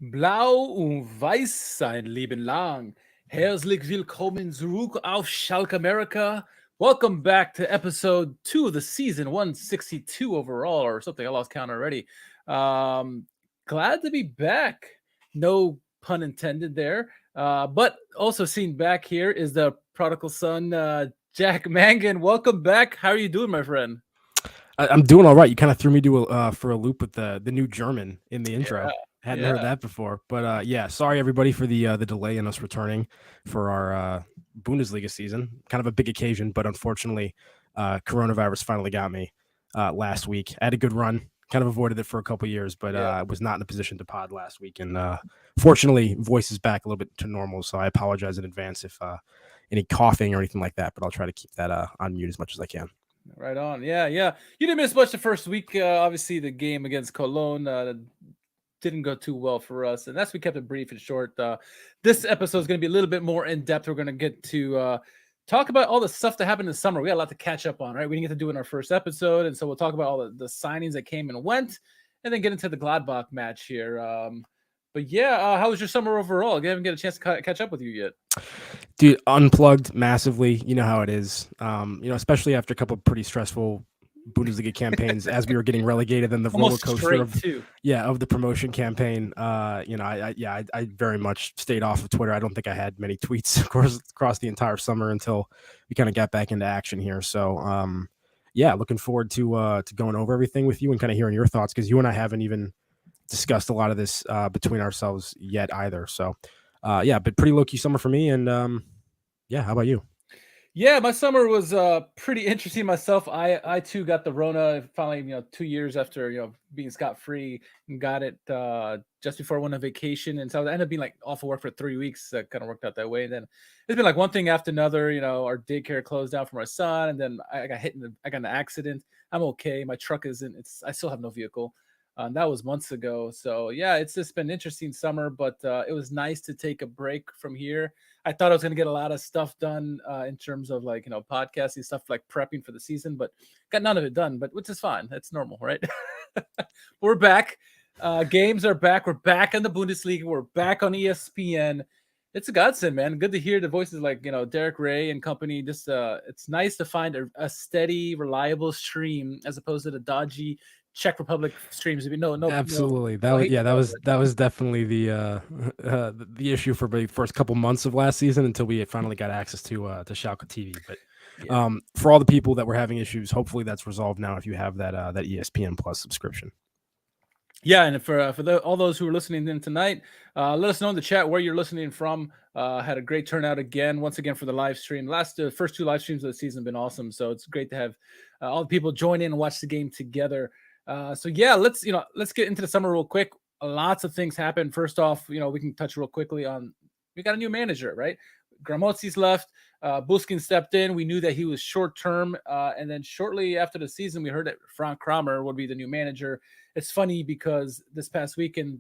Blau und weiß sein Leben lang. Herzlich willkommen zurück auf SchalkeMerica. Welcome back to episode 2 of the season, 162 overall, or something. I lost count already. Um, Glad to be back. No pun intended there. But also seen back here is the prodigal son, Jack Mangan. Welcome back. How are you doing, my friend? I'm doing all right. You kind of threw me for a loop with the new German in the Yeah, intro. Hadn't heard yeah. that before, but yeah. Sorry everybody for the delay in us returning for our Bundesliga season. Kind of a big occasion, but unfortunately, coronavirus finally got me last week. I had a good run. Kind of avoided it for a couple years, but Yeah. I was not in a position to pod last week, and fortunately, voice is back a little bit to normal. So I apologize in advance if any coughing or anything like that. But I'll try to keep that on mute as much as I can. Right on. Yeah, yeah. You didn't miss much the first week. Obviously, the game against Cologne didn't go too well for us, and that's we kept it brief and short. This episode is going to be a little bit more in depth. We're going to get to talk about all the stuff that happened in the summer. We got a lot to catch up on, right? We didn't get to do it in our first episode, and so we'll talk about all the signings that came and went, and then get into the Gladbach match here. But yeah, how was your summer overall? I haven't get a chance to catch up with you yet. Dude, unplugged massively. You know how it is. Especially after a couple of pretty stressful Bundesliga campaigns as we were getting relegated and the roller Almost coaster straight of too. of the promotion campaign. I very much stayed off of Twitter. I don't think I had many tweets across the entire summer until we kind of got back into action here. So looking forward to going over everything with you and kind of hearing your thoughts, because you and I haven't even discussed a lot of this between ourselves yet either. So but pretty low-key summer for me. And how about you? Yeah, my summer was pretty interesting myself. I too got the Rona finally, 2 years after being scot free, and got it just before I went on vacation, and so I ended up being like off of work for 3 weeks. That kind of worked out that way. And then it's been like one thing after another. Our daycare closed down for my son, and then I got I got in an accident. I'm okay. My truck isn't. I still have no vehicle. That was months ago. So yeah, it's just been an interesting summer, but it was nice to take a break from here. I thought I was going to get a lot of stuff done in terms of like, podcasting stuff, like prepping for the season, but got none of it done, but which is fine. That's normal, right? We're back. Games are back. We're back in the Bundesliga. We're back on ESPN. It's a godsend, man. Good to hear the voices like, Derek Ray and company. Just it's nice to find a steady, reliable stream as opposed to the dodgy Czech Republic streams. No, Absolutely. no hate in the world, That was definitely the issue for the first couple months of last season until we finally got access to Schalke TV. But yeah. For all the people that were having issues, hopefully that's resolved now if you have that ESPN Plus subscription. Yeah, and for all those who are listening in tonight, let us know in the chat where you're listening from. Had a great turnout once again for the live stream. First two live streams of the season have been awesome, so it's great to have all the people join in and watch the game together. So yeah, let's get into the summer real quick. Lots of things happened. First off, we can touch real quickly on we got a new manager, right? Gramozzi's left. Buskin stepped in. We knew that he was short term, and then shortly after the season, we heard that Frank Kramer would be the new manager. It's funny because this past weekend,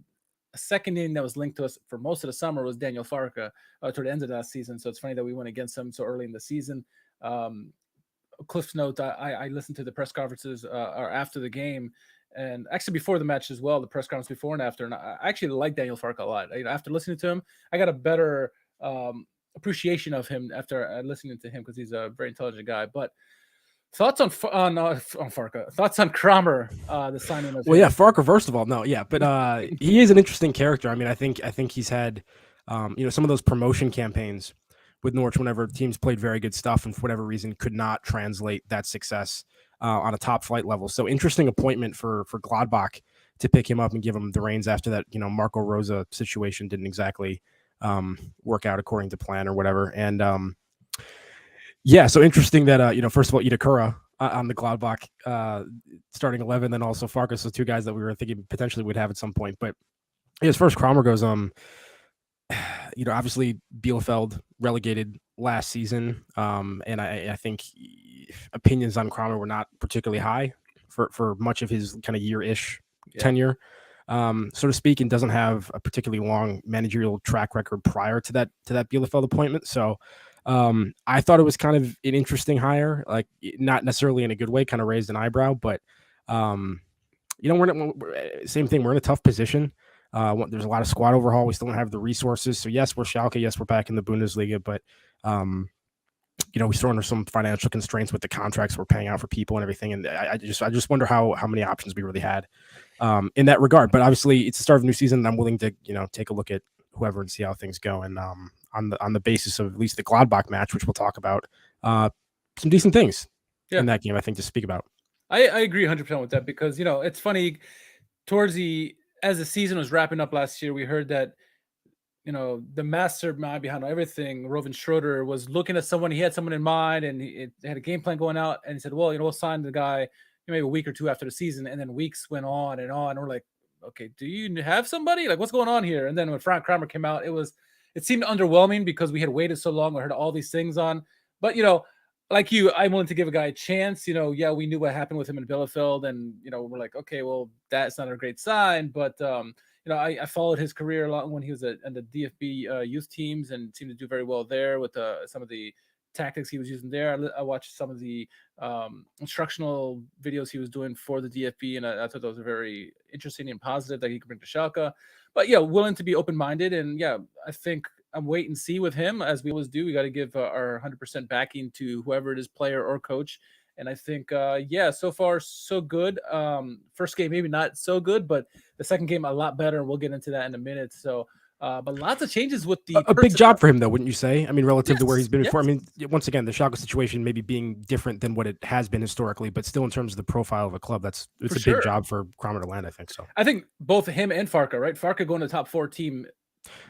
a second name that was linked to us for most of the summer was Daniel Farke toward the end of that season. So it's funny that we went against him so early in the season. Cliff's note: I listened to the press conferences or after the game, and actually before the match as well, the press conference before and after. And I actually like Daniel Farke a lot. After listening to him, I got a better appreciation of him after listening to him because he's a very intelligent guy. But thoughts on Farke? Thoughts on Kramer? The signing of Farke. First of all, no, yeah, but he is an interesting character. I mean, I think he's had some of those promotion campaigns with Norwich whenever teams played very good stuff and for whatever reason could not translate that success on a top flight level. So interesting appointment for Gladbach to pick him up and give him the reins after that. Marco Rosa situation didn't exactly work out according to plan or whatever. And so interesting that first of all, Itakura on the Gladbach starting 11, then also Farkas, so two guys that we were thinking potentially would have at some point. But as far as Kramer goes, obviously Bielefeld relegated last season, and I think opinions on Kramer were not particularly high for much of his kind of year-ish tenure, so to speak, and doesn't have a particularly long managerial track record prior to that Bielefeld appointment. So I thought it was kind of an interesting hire, like not necessarily in a good way, kind of raised an eyebrow, but we're same thing. We're in a tough position. There's a lot of squad overhaul. We still don't have the resources. So yes, we're Schalke. Yes, we're back in the Bundesliga, but we still under some financial constraints with the contracts we're paying out for people and everything. And I just wonder how many options we really had in that regard. But obviously, it's the start of a new season, and I'm willing to take a look at whoever and see how things go. And on the basis of at least the Gladbach match, which we'll talk about, some decent things in that game, I think, to speak about. I agree 100% with that because it's funny. As the season was wrapping up last year, we heard that the mastermind behind everything, Rovan Schroeder, was looking at someone. He had someone in mind, and he had a game plan going out. And he said, "Well, we'll sign the guy maybe a week or two after the season." And then weeks went on and on. And we're like, "Okay, do you have somebody? Like, what's going on here?" And then when Frank Kramer came out, it seemed underwhelming because we had waited so long. We heard all these things on, but like you, I'm willing to give a guy a chance. Yeah, we knew what happened with him in Bielefeld, and we're like, okay, well, that's not a great sign, but I followed his career a lot when he was in the DFB youth teams and seemed to do very well there with some of the tactics he was using there. I watched some of the instructional videos he was doing for the DFB, and I thought those were very interesting and positive that he could bring to Schalke. But yeah, willing to be open-minded, and yeah, I think I'm wait and see with him, as we always do. We got to give our 100% backing to whoever it is, player or coach. And I think, so far, so good. First game, maybe not so good, but the second game, a lot better. And we'll get into that in a minute. So, but lots of changes with a big job for him, though, wouldn't you say? I mean, relative to where he's been before. I mean, once again, the Schalke situation maybe being different than what it has been historically, but still in terms of the profile of a club, it's a big job for Kramer to land, I think so. I think both him and Farke, right? Farke going to the top 4 team.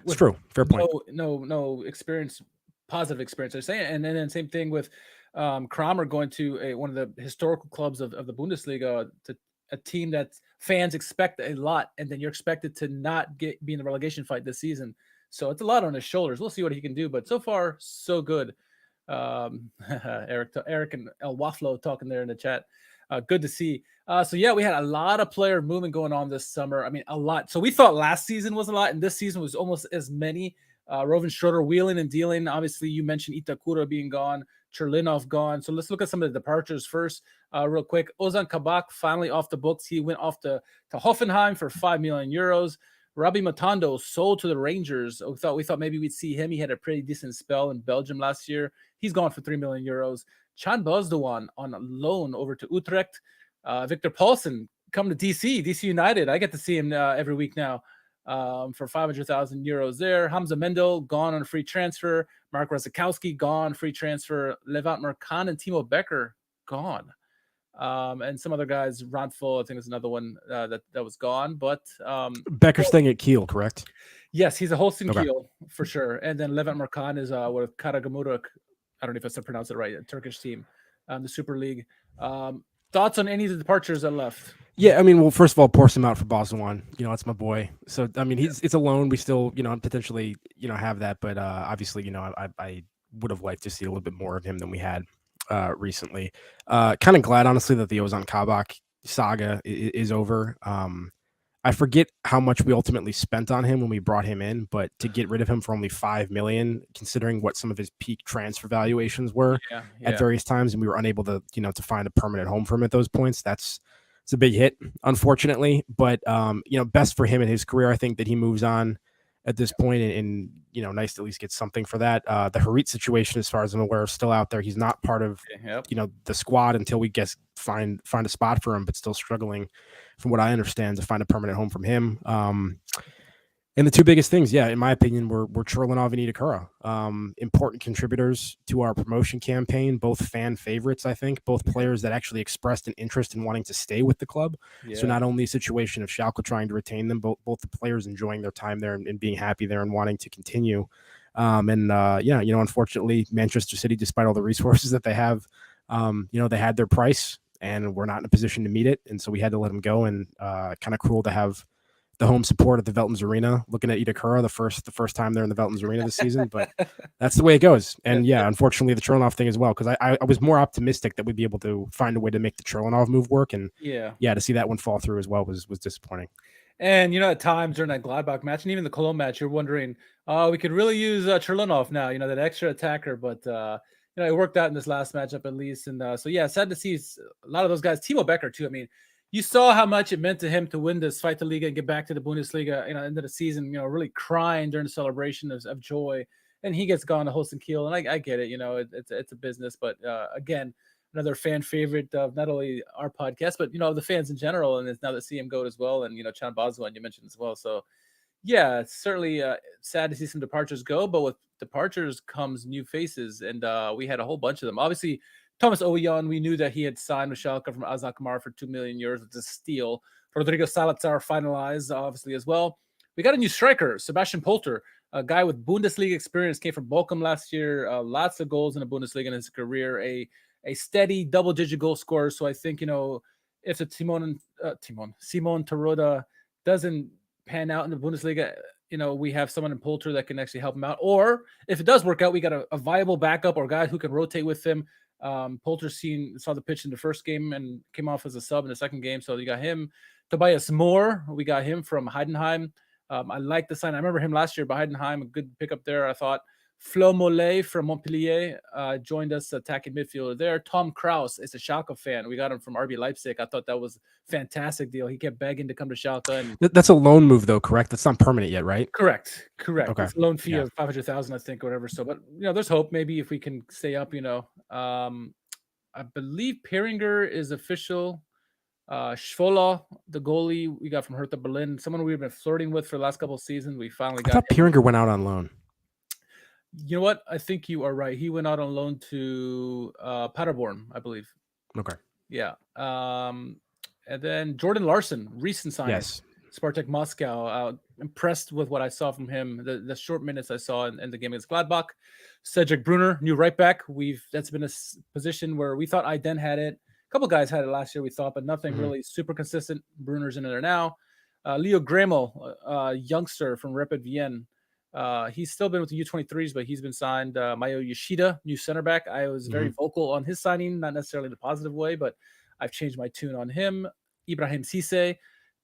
It's true. Fair point. No experience, positive experience. They're saying, and then same thing with Kramer going to one of the historical clubs of the Bundesliga, to a team that fans expect a lot, and then you're expected to not be in the relegation fight this season. So it's a lot on his shoulders. We'll see what he can do, but so far so good. Eric and El Waflo talking there in the chat. Good to see. So yeah, we had a lot of player movement going on this summer. I mean, a lot. So we thought last season was a lot, and this season was almost as many. Rovan Schroeder wheeling and dealing. Obviously, you mentioned Itakura being gone, Cherlinov gone. So let's look at some of the departures first, real quick. Ozan Kabak finally off the books. He went off to Hoffenheim for 5 million euros. Rabbi Matondo sold to the Rangers. We thought maybe we'd see him. He had a pretty decent spell in Belgium last year. He's gone for 3 million euros. Chan Bozdogan on loan over to Utrecht. Victor Paulsen come to DC United. I get to see him every week now for 500,000 euros there. Hamza Mendel gone on a free transfer. Mark Razakowski gone, free transfer. Levant Mercan and Timo Becker gone. And some other guys, Rantful, I think is another one that was gone. But Becker's staying at Kiel, correct? Yes, he's a host in Kiel for sure. And then Levant Mercan is with Karagümrük. I don't know if I pronounced it right. A Turkish team, the Super League. Thoughts on any of the departures that left? Yeah, I mean, well, first of all, pour some out for Boswan. That's my boy. So I mean, it's a loan. We still, potentially, have that, but obviously, I would have liked to see a little bit more of him than we had recently. Kind of glad, honestly, that the Ozan Kabak saga is over. I forget how much we ultimately spent on him when we brought him in, but to get rid of him for only 5 million, considering what some of his peak transfer valuations were at various times, and we were unable to, to find a permanent home for him at those points. It's a big hit, unfortunately, but best for him in his career. I think that he moves on at this point, and nice to at least get something for that. The Harit situation, as far as I'm aware, is still out there. He's not part of the squad until we find a spot for him, but still struggling, from what I understand, to find a permanent home from him. And the two biggest things, in my opinion, were Cherlinov and Itakura. Important contributors to our promotion campaign, both fan favorites, I think, both players that actually expressed an interest in wanting to stay with the club. Yeah. So not only a situation of Schalke trying to retain them, both the players enjoying their time there and being happy there and wanting to continue. Unfortunately, Manchester City, despite all the resources that they have, they had their price and we're not in a position to meet it. And so we had to let them go, and kind of cruel to have the home support at the Veltins Arena, looking at Itakura the first time they're in the Veltins Arena this season, but that's the way it goes. And unfortunately the Cherlinov thing as well, because I was more optimistic that we'd be able to find a way to make the Cherlinov move work, and to see that one fall through as well was disappointing. And at times during that Gladbach match and even the Cologne match, you're wondering, we could really use Cherlinov now, that extra attacker, but it worked out in this last matchup at least. And sad to see a lot of those guys. Timo Becker too. I mean, you saw how much it meant to him to win this Fight the Liga and get back to the Bundesliga, end of the season, really crying during the celebration of joy. And he gets gone to Holstein Kiel. And I get it, it's a business. But again, another fan favorite of not only our podcast, but, the fans in general. And it's now that see him go as well. And, Chan Boswan, you mentioned as well. So, yeah, it's certainly sad to see some departures go. But with departures comes new faces. And we had a whole bunch of them. Obviously, Thomas Oyan, we knew that he had signed with Schalke from Azakmar for 2 million euros, which is a steal. Rodrigo Zalazar finalized, obviously, as well. We got a new striker, Sebastian Polter, a guy with Bundesliga experience, came from Bochum last year. Lots of goals in the Bundesliga in his career. A steady double-digit goal scorer. So I think, if the Simon Terodde doesn't pan out in the Bundesliga, we have someone in Polter that can actually help him out. Or if it does work out, we got a viable backup or guy who can rotate with him. Polter saw the pitch in the first game and came off as a sub in the second game. So you got him. Tobias Moore, we got him from Heidenheim. I like the sign. I remember him last year by Heidenheim, a good pickup there, I thought. Flo Mollet from Montpellier joined us attacking midfielder there. Tom Kraus is a Schalke fan. We got him from RB Leipzig. I thought that was a fantastic deal. He kept begging to come to Schalke. And that's a loan move, though, correct? That's not permanent yet, right? Correct. Okay. It's a loan fee of 500,000, I think, or whatever. So, but, there's hope maybe if we can stay up, I believe Peringer is official. Schwola, the goalie we got from Hertha Berlin, someone we've been flirting with for the last couple of seasons. We finally got. I thought Peringer went out on loan. You know what? I think you are right. He went out on loan to Paderborn, I believe. Okay. Yeah. And then Jordan Larson, recent signing. Yes. Spartak Moscow. Impressed with what I saw from him. The short minutes I saw in the game against Gladbach. Cedric Brunner, new right back. That's been a position where we thought Aiden had it. A couple guys had it last year, we thought, but nothing really super consistent. Brunner's in there now. Leo Gremel, youngster from Rapid Vienna. He's still been with the U23s, but he's been signed. Mayo Yoshida, new center back. I was very vocal on his signing, not necessarily in a positive way, but I've changed my tune on him. Ibrahim Cisse,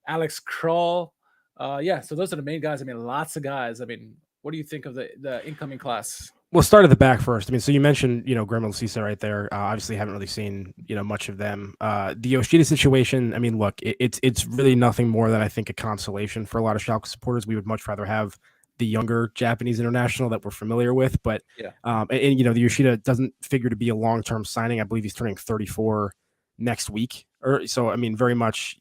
Alex Kroll. So those are the main guys. I mean, lots of guys. I mean, what do you think of the incoming class? We'll start at the back first. I mean, so you mentioned, Gremel and Cisse right there. Obviously, haven't really seen, much of them. The Yoshida situation, I mean, look, it's really nothing more than I think a consolation for a lot of Schalke supporters. We would much rather have the younger Japanese international that we're familiar with. But, the Yoshida doesn't figure to be a long-term signing. I believe he's turning 34 next week. So, I mean, very much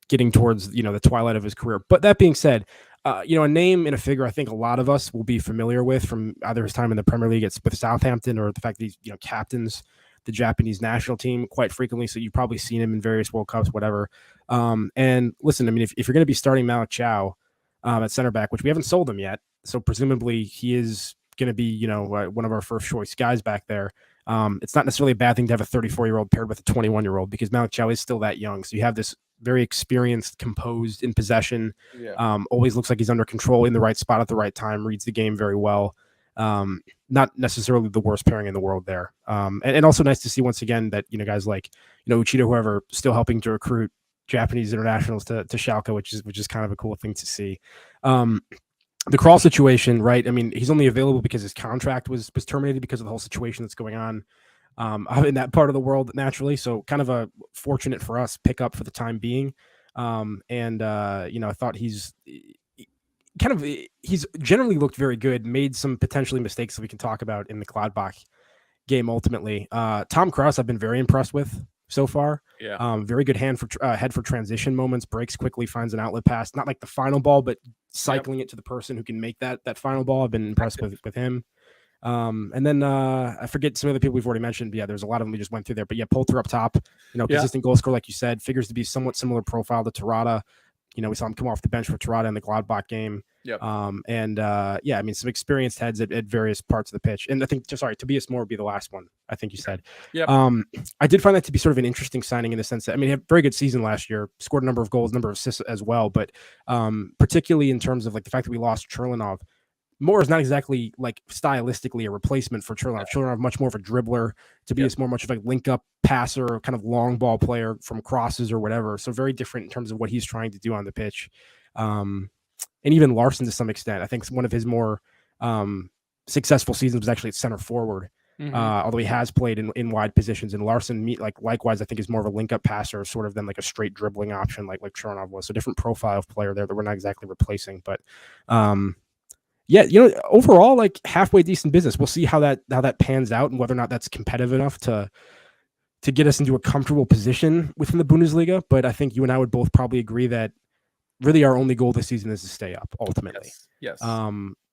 getting towards, the twilight of his career. But that being said, a name and a figure I think a lot of us will be familiar with from either his time in the Premier League with Southampton or the fact that he's, captains the Japanese national team quite frequently. So you've probably seen him in various World Cups, whatever. And listen, I mean, if you're going to be starting Malik Chow at center back, which we haven't sold him yet, so presumably he is going to be, one of our first choice guys back there. It's not necessarily a bad thing to have a 34-year-old paired with a 21-year-old because Malik Chow is still that young. So you have this very experienced, composed in possession. Always looks like he's under control in the right spot at the right time, reads the game very well. Not necessarily the worst pairing in the world there. And also nice to see once again that, guys like, Uchida, whoever, still helping to recruit Japanese internationals to Schalke, which is kind of a cool thing to see. The Kroll situation, right? I mean, he's only available because his contract was terminated because of the whole situation that's going on in that part of the world, naturally. So kind of a fortunate for us pickup for the time being. I thought he's generally looked very good, made some potentially mistakes that we can talk about in the Gladbach game ultimately. Tom Kraus, I've been very impressed with so far. Very good head for transition moments, breaks quickly, finds an outlet pass, not like the final ball, but cycling it to the person who can make that final ball. I've been impressed with him. And then I forget some of the people we've already mentioned. But there's a lot of them we just went through there. But Polter up top, consistent goal scorer, like you said, figures to be somewhat similar profile to Terodde. We saw him come off the bench for Terodde in the Gladbach game. I mean, some experienced heads at various parts of the pitch. And I think, Tobias Moore would be the last one, I think you said. I did find that to be sort of an interesting signing in the sense that, I mean, he had a very good season last year, scored a number of goals, number of assists as well. But particularly in terms of like the fact that we lost Cherlinov, Moore is not exactly like stylistically a replacement for Cherlinov. Cherlinov much more of a dribbler. Tobias Moore much of a link-up passer, kind of long ball player from crosses or whatever. So very different in terms of what he's trying to do on the pitch. And even Larson to some extent. I think one of his more successful seasons was actually at center forward. Although he has played in wide positions. And Larson, likewise, I think is more of a link up passer, sort of than like a straight dribbling option like Choronov was. So different profile of player there that we're not exactly replacing. But yeah, overall, like halfway decent business. We'll see how that pans out and whether or not that's competitive enough to get us into a comfortable position within the Bundesliga. But I think you and I would both probably agree that really our only goal this season is to stay up ultimately. Yes.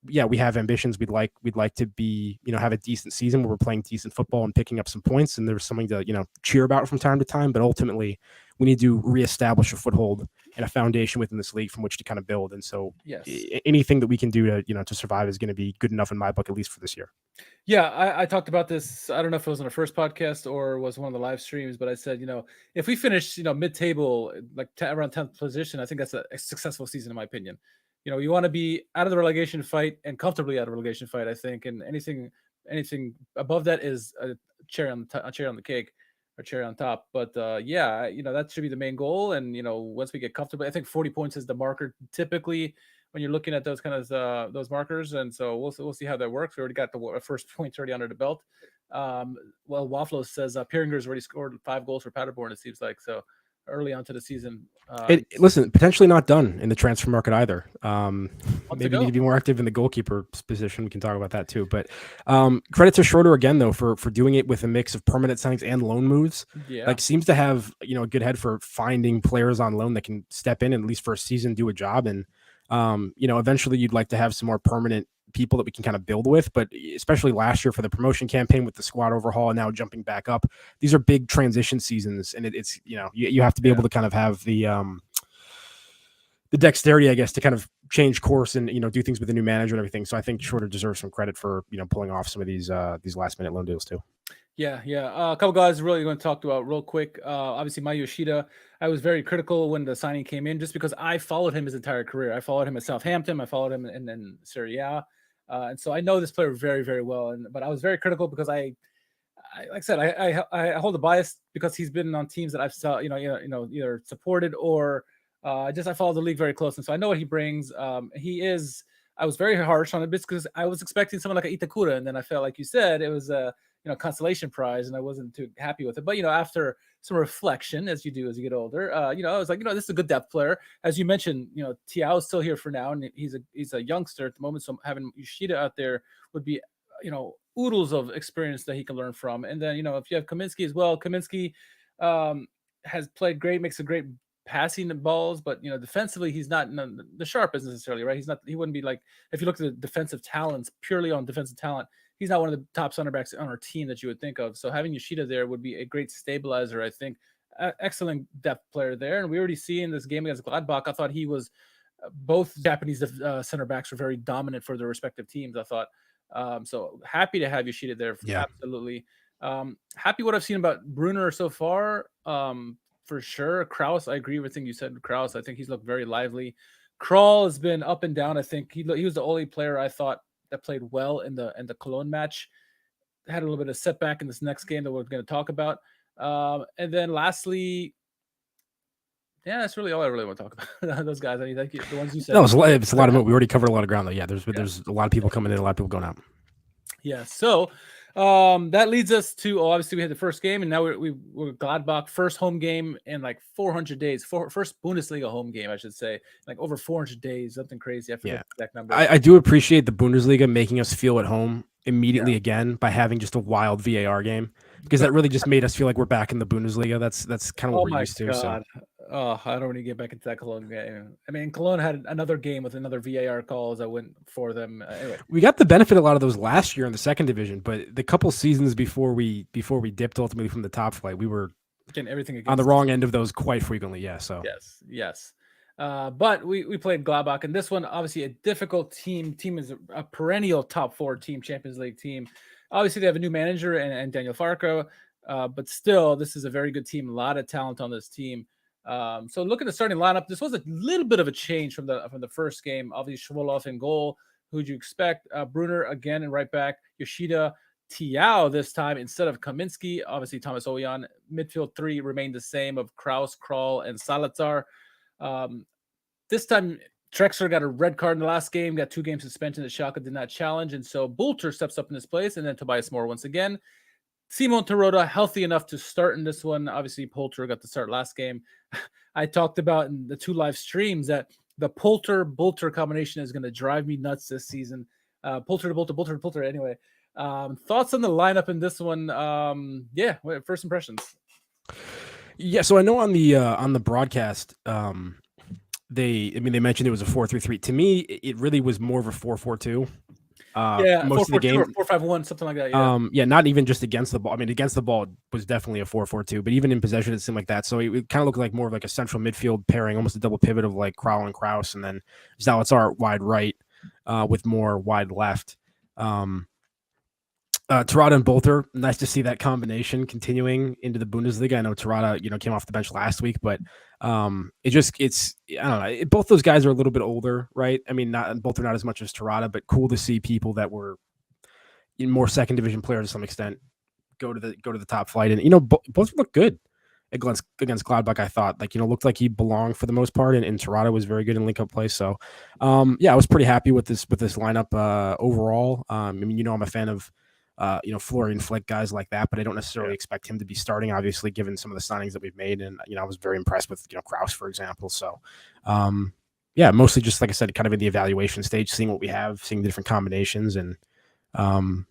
Yeah, we have ambitions. We'd like to be, have a decent season where we're playing decent football and picking up some points, and there's something to, cheer about from time to time. But ultimately, we need to reestablish a foothold and a foundation within this league from which to kind of build. And so, anything that we can do to survive is going to be good enough in my book, at least for this year. Yeah, I talked about this. I don't know if it was on the first podcast or was one of the live streams, but I said, if we finish, mid-table, like around 10th position, I think that's a successful season, in my opinion. You want to be out of the relegation fight and comfortably out of the relegation fight, I think, and anything above that is a cherry on the cake or cherry on top. But that should be the main goal. And once we get comfortable, I think 40 points is the marker typically when you're looking at those kind of those markers. And so we'll see how that works. We already got the first points already under the belt. Wafflo says Pieringer's already scored 5 goals for Paderborn, it seems like, so early onto the season. Listen, potentially not done in the transfer market either. Maybe need to be more active in the goalkeeper position. We can talk about that too. But credit to Schroeder again, though, for doing it with a mix of permanent signings and loan moves. Yeah. Like, seems to have a good head for finding players on loan that can step in and at least for a season do a job. And eventually you'd like to have some more permanent people that we can kind of build with, but especially last year for the promotion campaign with the squad overhaul and now jumping back up, these are big transition seasons, and it's you have to be able to kind of have the dexterity, I guess, to kind of change course and do things with the new manager and everything. So I think Schroeder deserves some credit for pulling off some of these last minute loan deals too. Yeah. A couple guys really going to talk about real quick. Obviously, Mayu Yoshida, I was very critical when the signing came in, just because I followed him his entire career. I followed him at Southampton. I followed him in Serie A. And so I know this player very, very well. But I was very critical because I like I said, I hold a bias because he's been on teams that I've saw, either supported or I follow the league very close. And so I know what he brings. I was very harsh on it because I was expecting someone like Itakura. And then I felt like you said, it was a consolation prize, and I wasn't too happy with it. But after some reflection, as you do as you get older, I was like, this is a good depth player. As you mentioned, Thiaw is still here for now, and he's a youngster at the moment. So having Yoshida out there would be, oodles of experience that he can learn from. And then if you have Kaminsky as well, Kaminsky has played great, makes a great passing the balls, but defensively he's not the sharpest necessarily, right? He wouldn't be like, if you look at the defensive talents, purely on defensive talent, he's not one of the top center backs on our team that you would think of. So having Yoshida there would be a great stabilizer, I think. Excellent depth player there. And we already see in this game against Gladbach, I thought he was both Japanese center backs were very dominant for their respective teams, I thought. So happy to have Yoshida there. Yeah. Absolutely. Happy what I've seen about Brunner so far. For sure. Kraus, I agree with everything you said. Kraus, I think he's looked very lively. Kroll has been up and down. I think he was the only player I thought that played well in the Cologne match. Had a little bit of setback in this next game that we're going to talk about. And then lastly, yeah, that's really all I really want to talk about. Those guys, thank you. The ones you said. No, it's a lot of we already covered a lot of ground though. Yeah, there's a lot of people coming in, a lot of people going out. Yeah, so that leads us to obviously we had the first game, and now we're Gladbach, first home game in like 400 days, first Bundesliga home game, I should say, like over 400 days, something crazy. I forget the exact number. I do appreciate the Bundesliga making us feel at home immediately again by having just a wild VAR game, because that really just made us feel like we're back in the Bundesliga. That's kind of what we're used to. So. Oh, I don't want to get back into that Cologne game. I mean, Cologne had another game with another VAR calls. I went for them. Anyway, we got the benefit of a lot of those last year in the second division, but the couple seasons before we dipped ultimately from the top flight, we were getting everything on the wrong end of those quite frequently. Yeah. So yes. But we played Gladbach, and this one obviously a difficult team. Team is a perennial top 4 team, Champions League team. Obviously, they have a new manager and Daniel Farke, but still, this is a very good team. A lot of talent on this team. So looking at the starting lineup, this was a little bit of a change from the first game. Obviously, Schwolow in goal. Who'd you expect? Brunner again in right back. Yoshida, Thiaw this time instead of Kaminsky. Obviously, Thomas Oyan. Midfield 3 remained the same of Kraus, Kroll, and Zalazar. This time, Drexler got a red card in the last game, got 2-game suspension that Schalke did not challenge. And so Bulter steps up in this place, and then Tobias Moore once again. Simon Terodde healthy enough to start in this one. Obviously, Poulter got to start last game. I talked about in the 2 live streams that the Poulter-Bulter combination is going to drive me nuts this season. Poulter to Bulter, Bulter to Poulter. Anyway, thoughts on the lineup in this one? First impressions. Yeah, so I know on the broadcast, they mentioned it was a 4-3-3. To me, it really was more of a 4-4-2. Most of the game, 4-5-1, something like that. Yeah, not even just against the ball. I mean, against the ball was definitely a 4-4-2, but even in possession, it seemed like that. So it kind of looked like more of like a central midfield pairing, almost a double pivot of like Krall and Kraus, and then Zalazar wide right, with Moore wide left. Terodde and Bulter, nice to see that combination continuing into the Bundesliga. I know Terodde, came off the bench last week, but I don't know. Both those guys are a little bit older, right? I mean, both are not as much as Terodde, but cool to see people that were more second division players to some extent go to the top flight, and both look good against Gladbach. I thought looked like he belonged for the most part, and Terodde was very good in link up play. So, I was pretty happy with this lineup overall. I'm a fan of Florian Flick, guys like that, but I don't necessarily expect him to be starting, obviously, given some of the signings that we've made. And, I was very impressed with, Kraus, for example. So, mostly just, like I said, kind of in the evaluation stage, seeing what we have, seeing the different combinations. And, I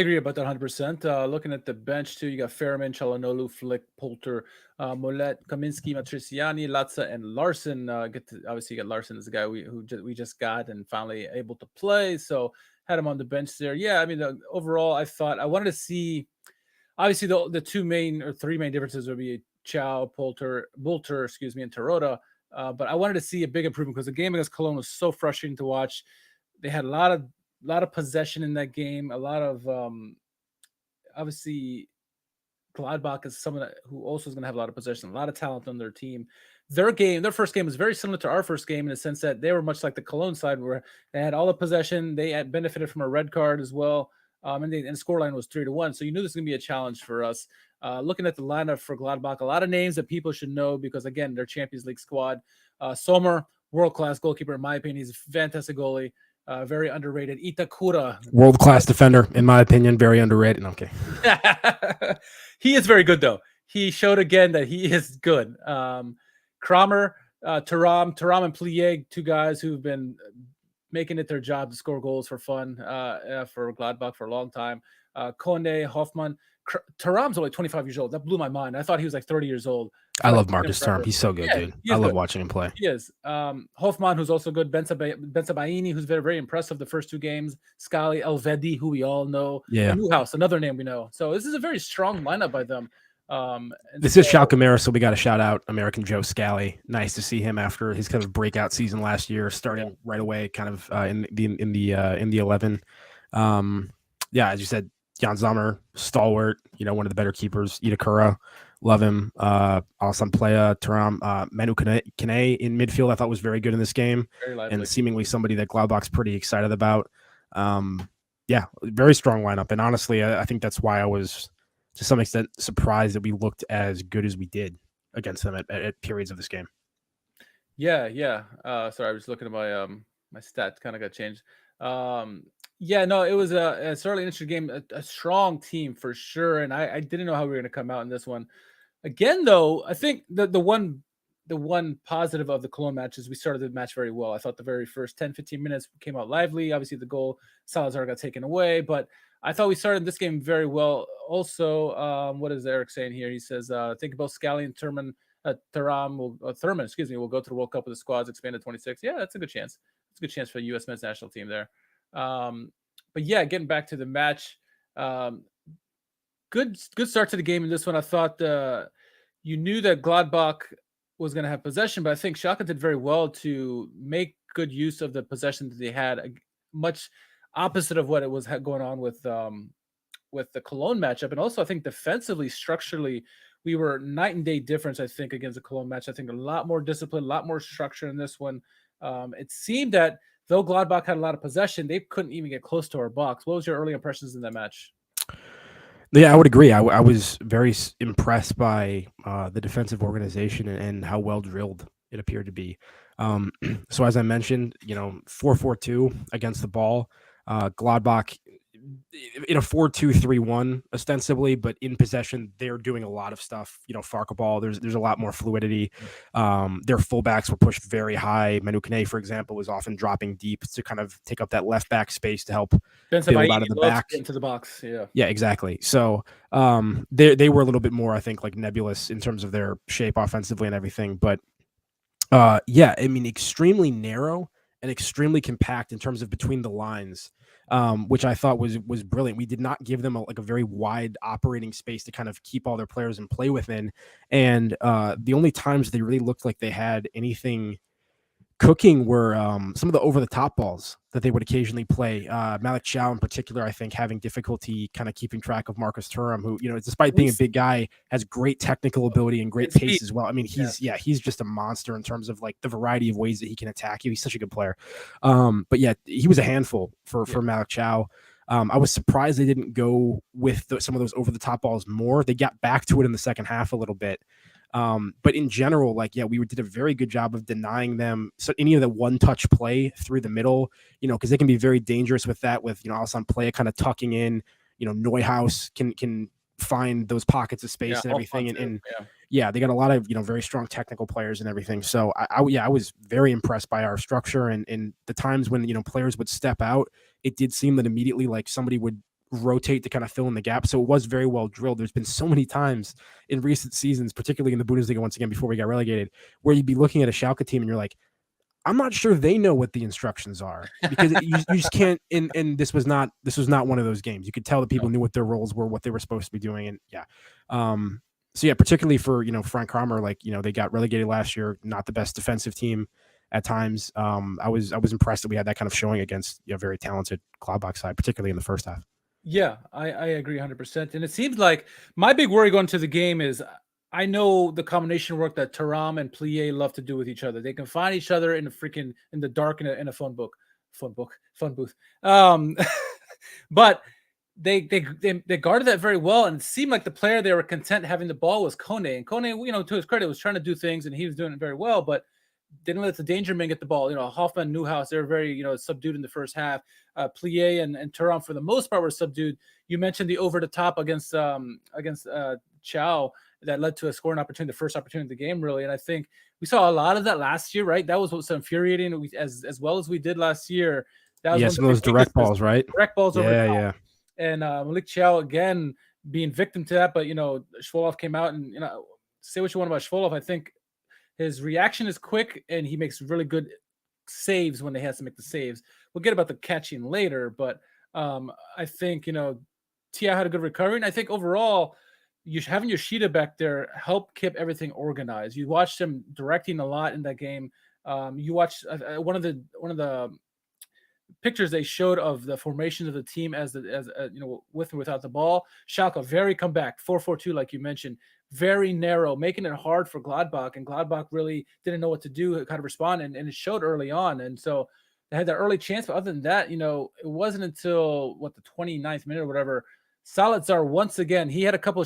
agree about that 100%. Looking at the bench, too, you got Ferriman, Çalhanoğlu, Flick, Poulter, Molet, Kaminski, Matriciani, Latza, and Larson. Obviously, you got Larson as a guy we just got and finally able to play. So, had him on the bench there. Yeah, I mean, overall, I wanted to see, obviously, the 2 main or 3 main differences would be Bulter, and Terodde. But I wanted to see a big improvement because the game against Cologne was so frustrating to watch. They had a lot of possession in that game. A lot of, obviously, Gladbach is someone who also is going to have a lot of possession, a lot of talent on their team. Their first game was very similar to our first game in the sense that they were much like the Cologne side, where they had all the possession. They had benefited from a red card as well. And the scoreline was 3-1. So you knew this was going to be a challenge for us. Looking at the lineup for Gladbach, a lot of names that people should know because, again, their Champions League squad. Sommer, world-class goalkeeper, in my opinion. He's a fantastic goalie. Very underrated. Itakura, world-class defender, in my opinion, very underrated. Okay. He is very good, though. He showed again that he is good. Kramer, Thuram and Plié, 2 guys who've been making it their job to score goals for fun for Gladbach for a long time. Kone, Hoffman. Thuram's only 25 years old. That blew my mind. I thought he was like 30 years old. I love Marcus Thuram. He's so good, dude. I love watching him play. He is. Hoffman, who's also good. Bensabaini, who's very, very impressive the first 2 games. Scali, Elvedi, who we all know. Yeah. Newhouse, another name we know. So this is a very strong lineup by them. This is SchalkeMerica, so we got to shout out American Joe Scally. Nice to see him after his kind of breakout season last year, starting right away, kind of in the 11. As you said, Jan Sommer, stalwart, one of the better keepers. Itakura, love him. Alassane Plea, Thuram, Manu Kane in midfield, I thought was very good in this game, and seemingly somebody that Gladbach's pretty excited about. Very strong lineup, and honestly, I think that's why I was, to some extent, surprised that we looked as good as we did against them at periods of this game. Yeah. Sorry, I was looking at my stats. Kind of got changed. It was a certainly an interesting game. A strong team for sure, and I didn't know how we were going to come out in this one. Again, though, I think the one positive of the Cologne match is we started the match very well. I thought the very first 10-15 minutes came out lively. Obviously, the goal, Salazar got taken away, but I thought we started this game very well. Also, what is Eric saying here? He says, think about Scally and Thurman will go to the World Cup with the squads expanded 26. Yeah, that's a good chance. It's a good chance for the U.S. men's national team there. But yeah, getting back to the match, good start to the game in this one. I thought you knew that Gladbach was going to have possession, but I think Schalke did very well to make good use of the possession that they had, much opposite of what it was going on with the Cologne matchup. And also, I think defensively, structurally, we were night and day difference, I think, against the Cologne match. I think a lot more discipline, a lot more structure in this one. It seemed that though Gladbach had a lot of possession, they couldn't even get close to our box. What was your early impressions in that match? Yeah, I would agree. I was very impressed by the defensive organization and how well drilled it appeared to be. So as I mentioned, 4-4-2 against the ball. Gladbach in a 4-2-3-1 ostensibly, but in possession they're doing a lot of stuff. Farka ball. There's a lot more fluidity. Their fullbacks were pushed very high. Manu Kane, for example, was often dropping deep to kind of take up that left back space to help build out of the back into the box. Yeah, exactly. So they were a little bit more, I think, like nebulous in terms of their shape offensively and everything. But yeah, I mean, extremely narrow and extremely compact in terms of between the lines, which I thought was brilliant. We did not give them a very wide operating space to kind of keep all their players and play within. And the only times they really looked like they had anything cooking were some of the over-the-top balls that they would occasionally play. Malik Chow in particular, I think, having difficulty kind of keeping track of Marcus Thuram, who, despite being a big guy, has great technical ability and great pace as well. I mean, he's just a monster in terms of like the variety of ways that he can attack you. He's such a good player. But yeah, he was a handful for Malik Chow. I was surprised they didn't go with some of those over-the-top balls more. They got back to it in the second half a little bit. But in general, we did a very good job of denying them any of the one-touch play through the middle, because they can be very dangerous with that, with, Alassane Playa kind of tucking in, Neuhaus can find those pockets of space and everything. And they got a lot of, very strong technical players and everything. So I was very impressed by our structure and the times when, players would step out, it did seem that immediately like somebody would rotate to kind of fill in the gap. So it was very well drilled. There's been so many times in recent seasons, particularly in the Bundesliga, once again, before we got relegated, where you'd be looking at a Schalke team and you're like, I'm not sure they know what the instructions are, because you just can't. And this was not one of those games. You could tell that people knew what their roles were, what they were supposed to be doing. And so yeah, particularly for, Frank Kramer, they got relegated last year, not the best defensive team at times. I was impressed that we had that kind of showing against a very talented Gladbach side, particularly in the first half. Yeah, I agree 100%. And it seems like my big worry going to the game is I know the combination work that Thuram and Plie love to do with each other. They can find each other in the dark in a phone booth. But they guarded that very well, and it seemed like the player they were content having the ball was Kone. And Kone, to his credit, was trying to do things, and he was doing it very well, but didn't let the danger men get the ball. Hoffman, Neuhaus, they were very, subdued in the first half. Plie and Thuram, for the most part, were subdued. You mentioned the over the top against Chow that led to a scoring opportunity, the first opportunity of the game, really. And I think we saw a lot of that last year, right? That was what's infuriating. As well as we did last year. That was some of those direct balls, right? Direct balls over the top. Yeah. And Malik Chow, again, being victim to that. But, Schwolow came out and, say what you want about Schwolow. I think his reaction is quick, and he makes really good saves when he has to make the saves. We'll get about the catching later, but I think, Tia had a good recovery. And I think overall, having Yoshida back there helped keep everything organized. You watched him directing a lot in that game. You watched one of the pictures they showed of the formation of the team as with or without the ball. Schalke very comeback, 4-4-2, like you mentioned, very narrow, making it hard for Gladbach, and Gladbach really didn't know what to do, kind of respond, and it showed early on. And so they had that early chance, but other than that, it wasn't until the 29th minute or whatever, Zalazar once again, he had a couple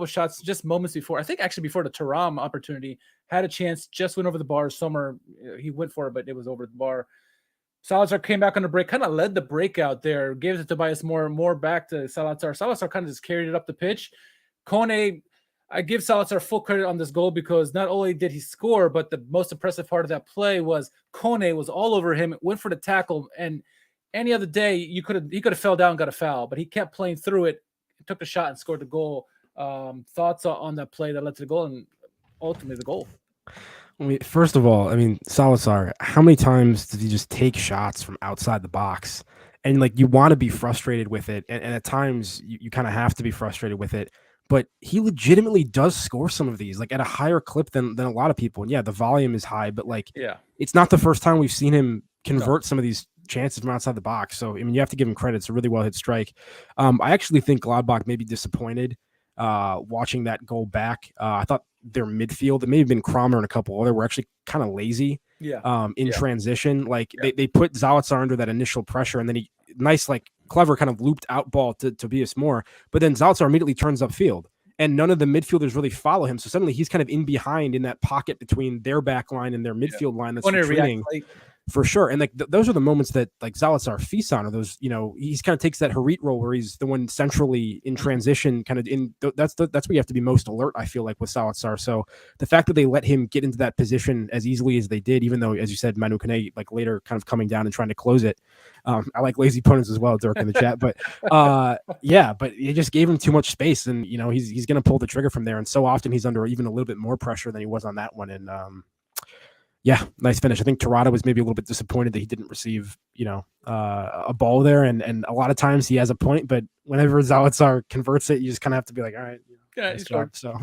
shots just moments before, I think actually before the Thuram opportunity, had a chance, just went over the bar. Sommer, he went for it, but it was over the bar. Zalazar came back on the break, kind of led the breakout there, gave it to Tobias more back to Zalazar. Zalazar kind of just carried it up the pitch. Kone, I give Zalazar full credit on this goal, because not only did he score, but the most impressive part of that play was Kone was all over him, went for the tackle, and any other day he could have fell down and got a foul, but he kept playing through it, took the shot and scored the goal. Thoughts on that play that led to the goal and ultimately the goal? I mean, first of all, Zalazar, how many times does he just take shots from outside the box? And you want to be frustrated with it, and at times you kind of have to be frustrated with it. But he legitimately does score some of these, at a higher clip than a lot of people. And yeah, the volume is high, but it's not the first time we've seen him convert some of these chances from outside the box. So you have to give him credit. It's a really well hit strike. I actually think Gladbach may be disappointed watching that goal back. I thought their midfield, it may have been Kramer and a couple other, were actually kind of lazy in transition. They put Zalazar under that initial pressure, and then he clever kind of looped out ball to Tobias Moore, but then Zalazar immediately turns upfield and none of the midfielders really follow him. So suddenly he's kind of in behind in that pocket between their back line and their Yeah. midfield line that's When it reacts retreating. late. For sure. And like those are the moments that like Zalazar feasts on, or those, he's kind of takes that Harit role where he's the one centrally in transition, kind of that's where you have to be most alert, I feel like, with Zalazar. So the fact that they let him get into that position as easily as they did, even though, as you said, Manu Kone, like later kind of coming down and trying to close it. I like lazy opponents as well, Dirk in the chat, but but it just gave him too much space, and he's going to pull the trigger from there. And so often he's under even a little bit more pressure than he was on that one. And yeah, nice finish. I think Tirada was maybe a little bit disappointed that he didn't receive, a ball there. And a lot of times he has a point, but whenever Zalazar converts it, you just kind of have to be like, all right, nice job. So,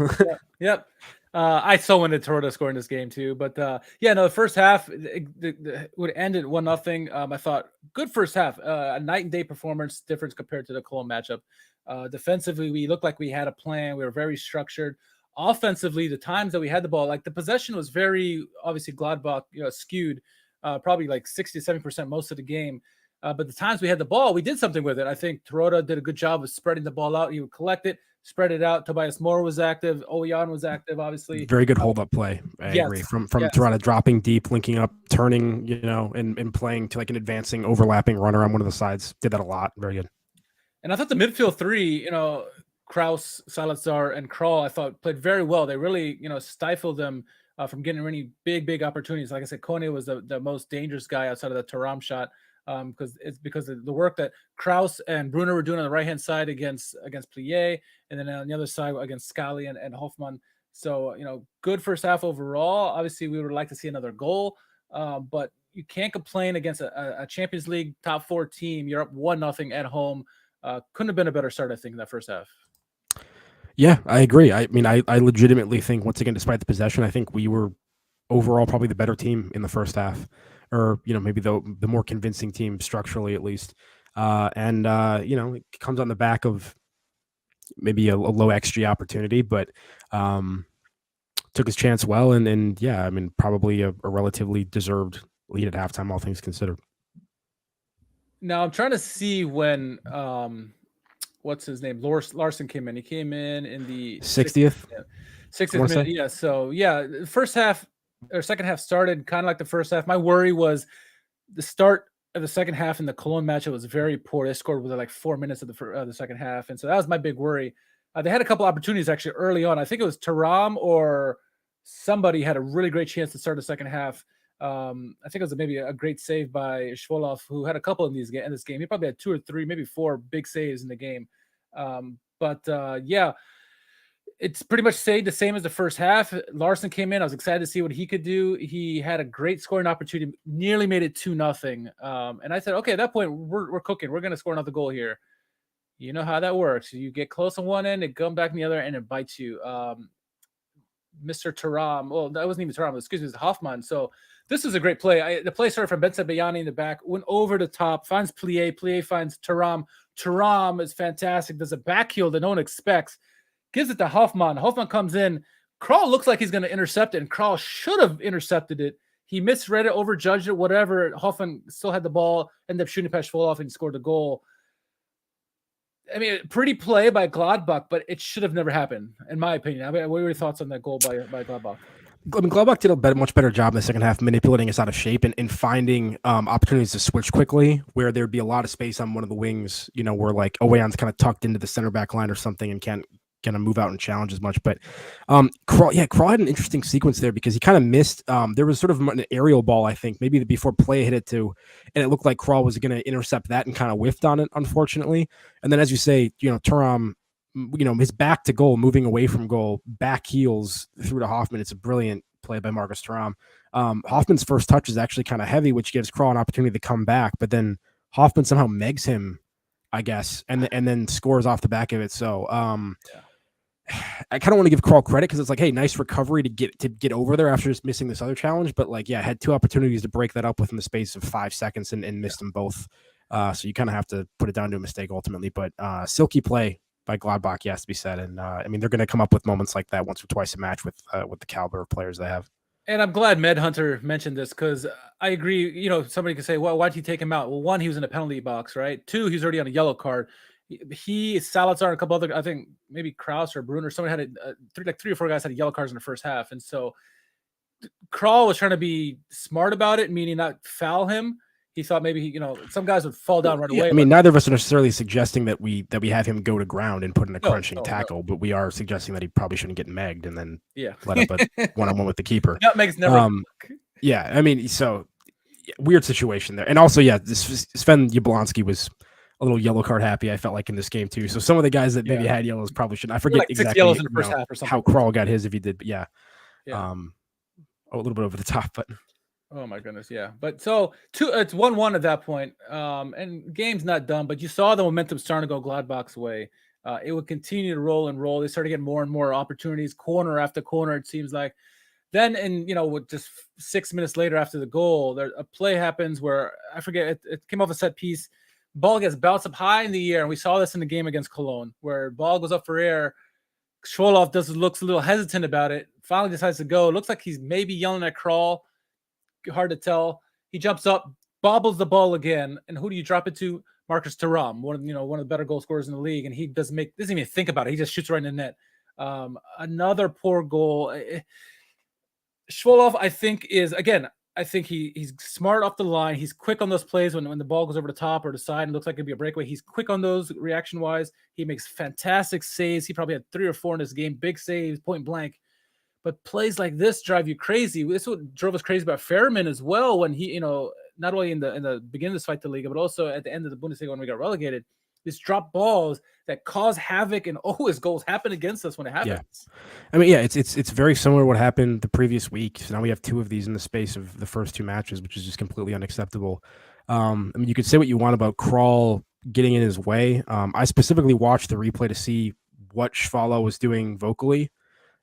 yep. I so wanted Tirada to score in this game too, but the first half would end at 1-0. I thought good first half, a night and day performance difference compared to the Cologne matchup. Defensively, we looked like we had a plan. We were very structured. Offensively, the times that we had the ball, like the possession was very obviously Gladbach, skewed, probably like 60-70% most of the game. But the times we had the ball, we did something with it. I think Tirada did a good job of spreading the ball out. He would collect it, spread it out. Tobias Moore was active. Oyan was active, obviously. Very good hold-up play. I agree. From Tirada dropping deep, linking up, turning, and playing to like an advancing, overlapping runner on one of the sides. Did that a lot. Very good. And I thought the midfield three, Kraus, Salazar, and Krall, I thought played very well. They really, stifled them from getting any big opportunities. Like I said, Kone was the most dangerous guy outside of the Thuram shot, because of the work that Kraus and Brunner were doing on the right hand side against Plié, and then on the other side against Scali and Hoffmann. So good first half overall. Obviously, we would like to see another goal, but you can't complain against a Champions League top 4 team. You're up 1-0 at home. Couldn't have been a better start, I think, in that first half. Yeah, I agree. I mean, I legitimately think, once again, despite the possession, I think we were overall probably the better team in the first half, or maybe the more convincing team structurally, at least. It comes on the back of maybe a low XG opportunity, but took his chance well, and yeah, I mean, probably a relatively deserved lead at halftime, all things considered. Now I'm trying to see when what's his name? Larson came in. He came in the 60th minute. Yeah. So first half or second half started kind of like the first half. My worry was the start of the second half in the Cologne matchup was very poor. They scored within like 4 minutes of the second half, and so that was my big worry. They had a couple opportunities actually early on. I think it was Thuram or somebody had a really great chance to start the second half. I think it was maybe a great save by Schwolow, who had a couple in this game. He probably had 2 or 3, maybe 4 big saves in the game. It's pretty much stayed the same as the first half. Larson came in. I was excited to see what he could do. He had a great scoring opportunity, nearly made it 2-0. And I said, okay, at that point, we're cooking. We're going to score another goal here. You know how that works. You get close on one end, it comes back on the other, and it bites you. Mr. Thuram, well, that wasn't even Thuram, excuse me, it was Hoffmann. So this is a great play. The play started from Ben Bayani in the back, went over the top, finds Plié. Plié finds Thuram. Thuram is fantastic. There's a back heel that no one expects. Gives it to Hoffmann. Hoffmann comes in. Krall looks like he's going to intercept it, and Krall should have intercepted it. He misread it, overjudged it, whatever. Hoffmann still had the ball, ended up shooting past Schwolow and scored the goal. I mean, pretty play by Gladbach, but it should have never happened, in my opinion. I mean, what are your thoughts on that goal by Gladbach? I mean, Gladbach did a much better job in the second half, manipulating us out of shape and finding opportunities to switch quickly, where there'd be a lot of space on one of the wings, where like Oweyan's kind of tucked into the center back line or something and can't kind of move out and challenge as much. But Krall had an interesting sequence there because he kind of missed. There was sort of an aerial ball, I think, maybe before play hit it to, and it looked like Krall was going to intercept that and kind of whiffed on it, unfortunately. And then, as you say, Thuram, his back to goal, moving away from goal, back heels through to Hoffmann. It's a brilliant play by Marcus Thuram. Hoffmann's first touch is actually kind of heavy, which gives Krall an opportunity to come back, but then Hoffmann somehow megs him, I guess, and then scores off the back of it. So I kind of want to give Krall credit because it's like, hey, nice recovery to get over there after just missing this other challenge. But like, had 2 opportunities to break that up within the space of 5 seconds and missed them both. So you kind of have to put it down to a mistake ultimately. But silky play by Gladbach, has to be said. And I mean, they're going to come up with moments like that once or twice a match with the caliber of players they have. And I'm glad Med Hunter mentioned this because I agree. Somebody could say, well, why'd he take him out? Well, 1, he was in a penalty box, right? 2, he's already on a yellow card. he Salazar, and a couple other, I think maybe Kraus or Bruno, or someone had three or four guys had yellow cards in the first half, and so Kral was trying to be smart about it, meaning not foul him. He thought maybe some guys would fall down right away. I mean, neither of us are necessarily suggesting that we have him go to ground and put in a crunching tackle, no. but we are suggesting that he probably shouldn't get megged and then let up a one-on-one with the keeper. Nutmeg's never. Yeah, I mean, so weird situation there, and also, this Sven Jablonski was a little yellow card happy. I felt like in this game too. So some of the guys that maybe had yellows probably shouldn't. I forget like exactly yellows in the first half or something. How Kral got his if he did, but a little bit over the top, but. Oh my goodness, yeah. But so it's 1-1 at that point. And game's not done, but you saw the momentum starting to go Gladbach's way. It would continue to roll and roll. They started getting more and more opportunities, corner after corner, it seems like. Then, with just 6 minutes later after the goal, a play happens where I forget it came off a set piece. Ball gets bounced up high in the air, and we saw this in the game against Cologne, where ball goes up for air. Schwolow looks a little hesitant about it. Finally decides to go. It looks like he's maybe yelling at Kral. Hard to tell. He jumps up, bobbles the ball again, and who do you drop it to? Marcus Thuram, one of the better goal scorers in the league, and he doesn't even think about it. He just shoots right in the net. Another poor goal. Schwolow, I think he's smart off the line. He's quick on those plays when the ball goes over the top or the side and looks like it'd be a breakaway. He's quick on those reaction wise. He makes fantastic saves. He probably had 3 or 4 in this game, big saves, point blank. But plays like this drive you crazy. This is what drove us crazy about Fairman as well, when he, not only in the beginning of this fight the Liga, but also at the end of the Bundesliga when we got relegated. These drop balls that cause havoc, and always goals happen against us when it happens. Yeah. I mean, it's very similar to what happened the previous week. So now we have 2 of these in the space of the first 2 matches, which is just completely unacceptable. I mean, you could say what you want about Kral getting in his way. I specifically watched the replay to see what Schwolow was doing vocally.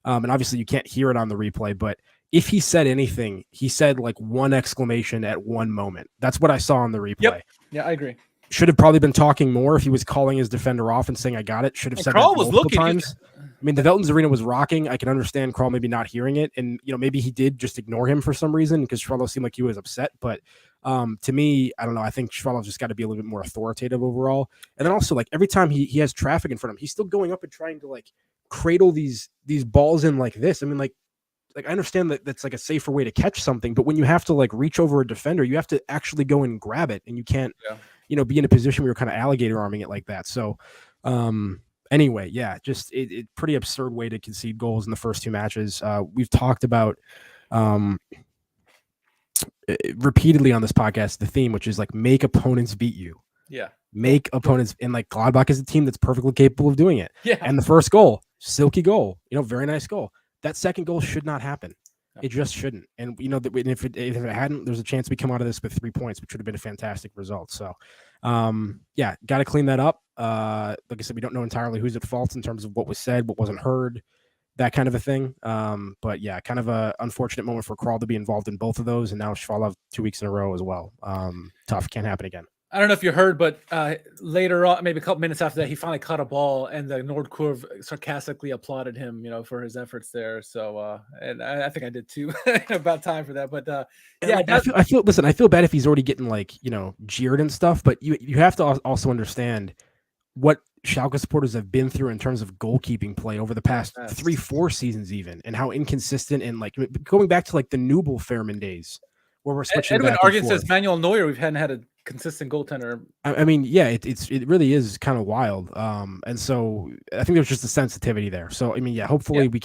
And obviously you can't hear it on the replay, but if he said anything, he said like one exclamation at one moment. That's what I saw on the replay. Yep. Yeah, I agree. Should have probably been talking more if he was calling his defender off and saying, I got it. Should have said that multiple times. I mean, the Veltins arena was rocking. I can understand Kral maybe not hearing it. And, maybe he did just ignore him for some reason because Schwolow seemed like he was upset. But to me, I don't know. I think Schwolow's just got to be a little bit more authoritative overall. And then also, like, every time he has traffic in front of him, he's still going up and trying to, like, cradle these balls in like this. I mean, like I understand that that's like a safer way to catch something, but when you have to like reach over a defender, you have to actually go and grab it, and you can't, be in a position where you're kind of alligator arming it like that. So, anyway, just it pretty absurd way to concede goals in the first 2 matches. We've talked about repeatedly on this podcast the theme, which is like make opponents beat you. Yeah. Make opponents, and like Gladbach is a team that's perfectly capable of doing it. Yeah. And the first goal, silky goal, very nice goal. That second goal should not happen. It just shouldn't. And if it hadn't, there's a chance we come out of this with 3 points, which would have been a fantastic result. So, got to clean that up. Like I said, we don't know entirely who's at fault in terms of what was said, what wasn't heard, that kind of a thing. But kind of a unfortunate moment for Kral to be involved in both of those, and now Schwolow 2 weeks in a row as well. Tough, can't happen again. I don't know if you heard, but later on, maybe a couple minutes after that, he finally caught a ball, and the Nordkurve sarcastically applauded him, for his efforts there. So, and I think I did too. About time for that, but I feel bad if he's already getting jeered and stuff. But you have to also understand what Schalke supporters have been through in terms of goalkeeping play over the past 3-4 seasons, even, and how inconsistent and going back to the Nubel Fairman days where we're switching. Edwin Argan says Manuel Neuer. We hadn't had a consistent goaltender. I mean, it really is kind of wild. And so I think there's just a sensitivity there. So I mean, hopefully we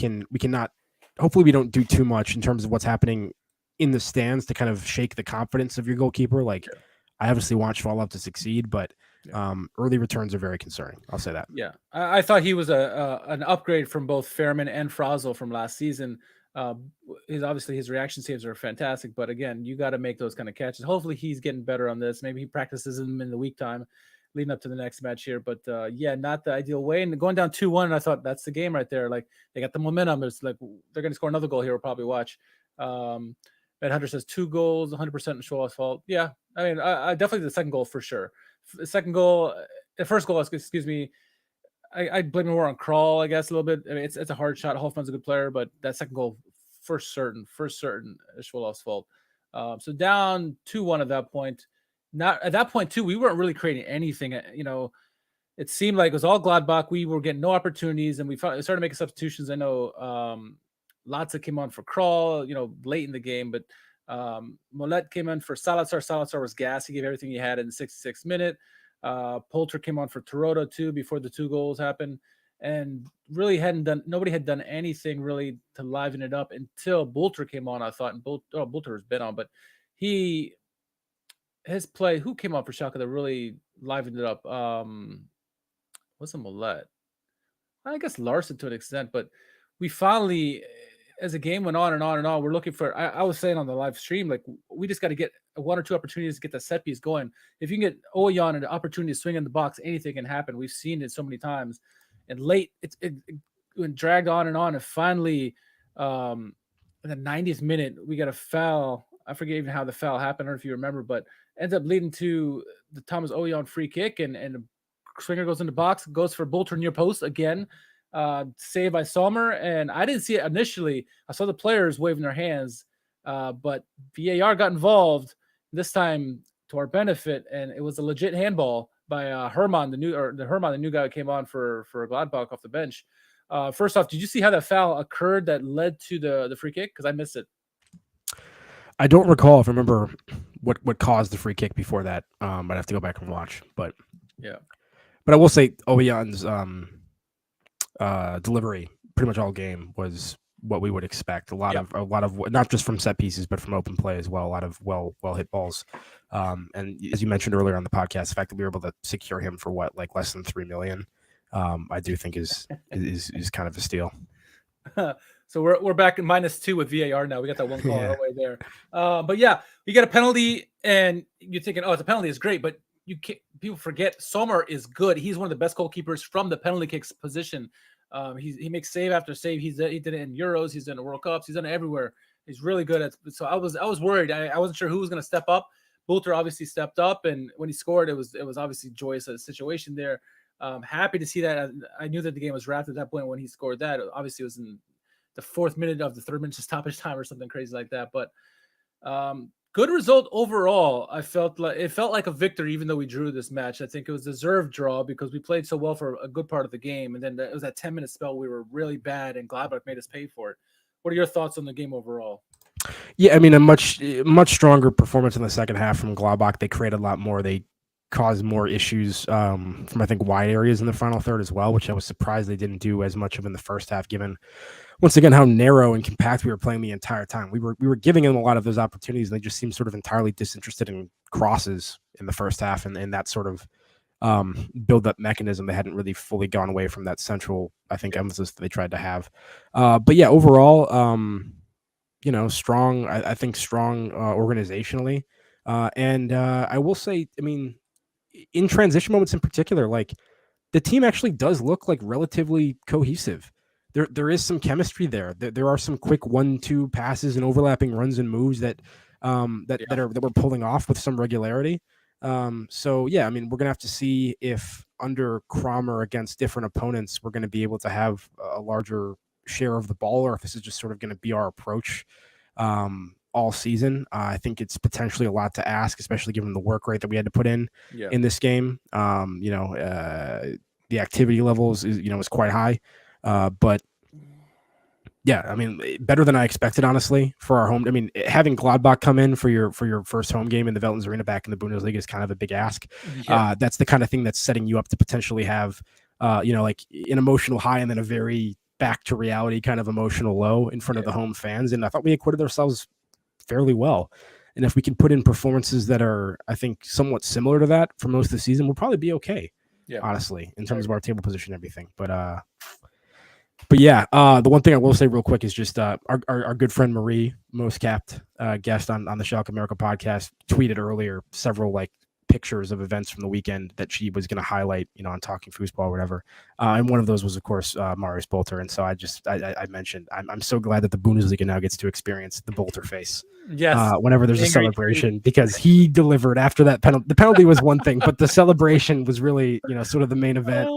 hopefully we don't do too much in terms of what's happening in the stands to kind of shake the confidence of your goalkeeper. I obviously want Schwolow to succeed, but early returns are very concerning. I'll say that. Yeah, I thought he was an upgrade from both Fairman and Frazel from last season. His reaction saves are fantastic, but again, you got to make those kind of catches. Hopefully he's getting better on this. Maybe he practices them in the week time leading up to the next match here, but not the ideal way. And going down 2-1, I thought that's the game right there. Like, they got the momentum. It's like they're going to score another goal here. We'll probably watch. Ben Hunter says 2 goals, 100% Schwolow's fault. Yeah, I mean, I definitely the second goal for sure. The first goal, excuse me, I blame it more on Kral, I guess, a little bit. I mean, it's a hard shot. Hoffman's a good player, but that second goal, for certain, is Schwolow's fault. So down 2-1 at that point. Not at that point too, we weren't really creating anything. it seemed like it was all Gladbach. We were getting no opportunities, and we started making substitutions. I know Latza came on for Crawl, late in the game, but Molet came on for Salazar. Salazar was gas. He gave everything he had in the 66th minute. Poulter came on for Toronto too before the 2 goals happened, and really nobody had done anything really to liven it up until Poulter came on. I thought, and Poulter has been on, but his play. Who came on for Schalke that really livened it up? Wasn't Molet. I guess Larson to an extent, but we finally, as the game went on and on and on, we're looking for. I was saying on the live stream, like we just got to get 1 or 2 opportunities to get the set piece going. If you can get Oyan an opportunity to swing in the box, anything can happen. We've seen it so many times. And late, it went dragged on, and finally, in the 90th minute, we got a foul. I forget even how the foul happened, or if you remember, but ends up leading to the Thomas Oyan free kick, and the swinger goes in the box, goes for Bolter near post again, saved by Sommer. And I didn't see it initially. I saw the players waving their hands, but VAR got involved this time to our benefit, and it was a legit handball by Herman, the new guy who came on for Gladbach off the bench. First off, did you see how that foul occurred that led to the free kick? Because I missed it. I don't recall if I remember what caused the free kick before that. I'd have to go back and watch, but yeah. But I will say Oyan's delivery pretty much all game was what we would expect. A lot of not just from set pieces, but from open play as well. A lot of well hit balls. And as you mentioned earlier on the podcast, the fact that we were able to secure him for less than $3 million, I do think is kind of a steal. So we're back at -2 with VAR now. We got that one call right away there. But yeah, you get a penalty, and you're thinking, it's a penalty, is great, but people forget Sommer is good. He's one of the best goalkeepers from the penalty kicks position. He makes save after save. He did it in Euros. He's done it in World Cups. He's done it everywhere. He's really good at. So I was worried. I wasn't sure who was going to step up. Bolter obviously stepped up, and when he scored, it was obviously joyous situation there. Happy to see that. I knew that the game was wrapped at that point when he scored that. Obviously, it was in the 4th minute of the 3rd minute stoppage time or something crazy like that. But good result overall. It felt like a victory, even though we drew this match. I think it was a deserved draw because we played so well for a good part of the game, and then it was that 10-minute spell we were really bad, and Gladbach made us pay for it. What are your thoughts on the game overall? Yeah, I mean, a much stronger performance in the second half from Gladbach. They created a lot more. They caused more issues from, I think, wide areas in the final third as well, which I was surprised they didn't do as much of in the first half, given once again how narrow and compact we were playing the entire time. We were giving them a lot of those opportunities, and they just seemed sort of entirely disinterested in crosses in the first half, and that sort of build-up mechanism. They hadn't really fully gone away from that central, I think, emphasis that they tried to have. But yeah, overall, strong. I think strong organizationally, and I will say, I mean, in transition moments in particular, like the team actually does look like relatively cohesive. There is some chemistry there. There are some quick 1-2 passes and overlapping runs and moves that we're pulling off with some regularity. So yeah, I mean, we're gonna have to see if under Kramer against different opponents, we're gonna be able to have a larger share of the ball, or if this is just sort of gonna be our approach all season. I think it's potentially a lot to ask, especially given the work rate that we had to put in this game. The activity levels is quite high. But yeah, I mean, better than I expected, honestly, for our home. I mean, having Gladbach come in for your first home game in the Veltins Arena back in the Bundesliga is kind of a big ask. Yeah. That's the kind of thing that's setting you up to potentially have, like an emotional high and then a very back to reality kind of emotional low in front of the home fans. And I thought we acquitted ourselves fairly well. And if we can put in performances that are, I think, somewhat similar to that for most of the season, we'll probably be okay. Yeah, honestly, in terms of our table position and everything. But yeah, the one thing I will say real quick is just our good friend Marie, most capped guest on the SchalkeMerica podcast, tweeted earlier several pictures of events from the weekend that she was going to highlight, on Talking Foosball or whatever. And one of those was, of course, Marius Bolter. And so I mentioned I'm so glad that the Bundesliga now gets to experience the Bolter face. Yes. Whenever there's a celebration, because he delivered after that penalty. The penalty was one thing, but the celebration was really, sort of the main event.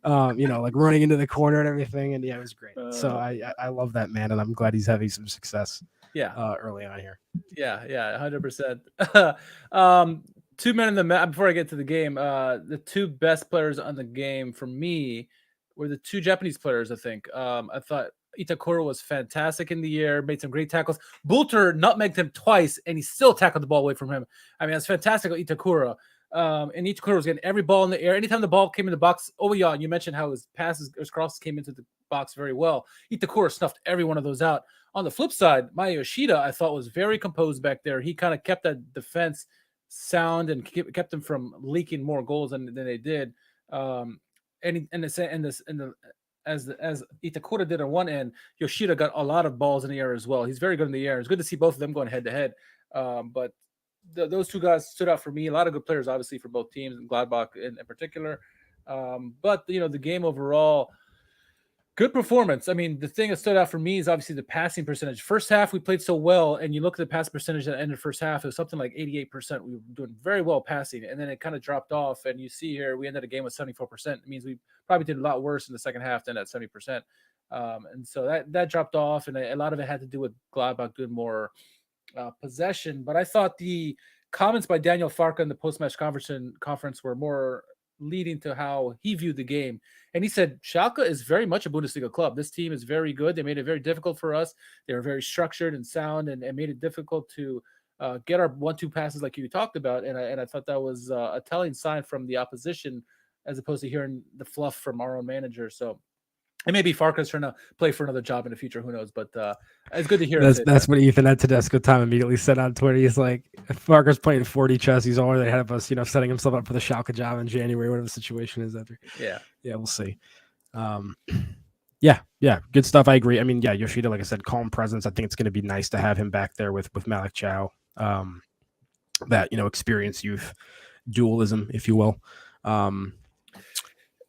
Running into the corner and everything. And yeah, it was great. So I love that man, and I'm glad he's having some success. Early on here. Yeah, 100%. Two men in the map. Before I get to the game, the two best players on the game for me were the two Japanese players. I think. I thought Itakura was fantastic in the air, made some great tackles. Bulter nutmegged him twice, and he still tackled the ball away from him. I mean, that's fantastic with Itakura. And Itakura was getting every ball in the air. Anytime the ball came in the box, Oyan, you mentioned how his passes, his crosses came into the box very well. Itakura snuffed every one of those out. On the flip side, Maya Yoshida, I thought was very composed back there. He kind of kept that defense sound and kept them from leaking more goals than they did. As Itakura did on one end, Yoshida got a lot of balls in the air as well. He's very good in the air. It's good to see both of them going head to head. But those two guys stood out for me. A lot of good players, obviously, for both teams, and Gladbach in particular. But the game overall, good performance. I mean, the thing that stood out for me is obviously the passing percentage. First half, we played so well, and you look at the pass percentage at the end of the first half, it was something like 88%. We were doing very well passing, and then it kind of dropped off. And you see here, we ended the game with 74%. It means we probably did a lot worse in the second half than at 70%. And so that dropped off, and a lot of it had to do with Gladbach doing more possession. But I thought the comments by Daniel Farka in the post-match conference were more leading to how he viewed the game. And he said, Schalke is very much a Bundesliga club. This team is very good. They made it very difficult for us. They were very structured and sound and made it difficult to get our 1-2 passes like you talked about. And I thought that was a telling sign from the opposition as opposed to hearing the fluff from our own manager. So and maybe Farka's trying to play for another job in the future. Who knows? But it's good to hear. That's what Ethan at Tedesco time immediately said on Twitter. He's like, if Farka's playing 40 chess, he's already ahead of us, setting himself up for the Schalke job in January, whatever the situation is after. Yeah, we'll see. Yeah, good stuff. I agree. I mean, Yoshida, like I said, calm presence. I think it's going to be nice to have him back there with Malik Chow. That experience youth dualism, if you will.